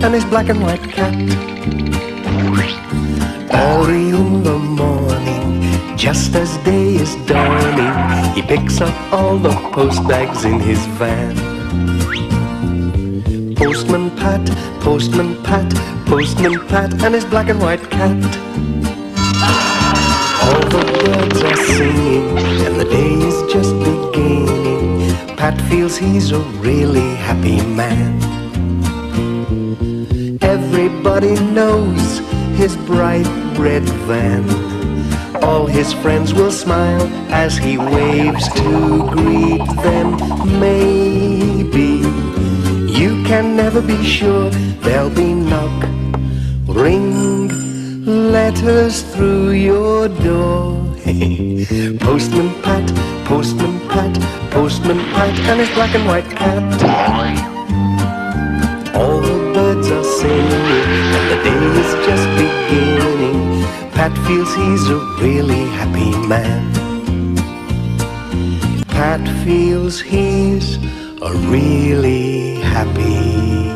and his black and white cat. Early in the morning, just as day is dawning, he picks up all the post bags in his van. Postman Pat, Postman Pat, Postman Pat, and his black and white cat. All the birds are singing, and the day is just beginning. Pat feels he's a really happy man. Everybody knows his bright red van. All his friends will smile as he waves to greet them. Maybe you can never be sure. There'll be knock, ring, letters through your door. Postman Pat, Postman Pat, Postman Pat, and his black and white cat. All the birds are singing, and the day is just beginning. Pat feels he's a really happy man. Pat feels he's a really happy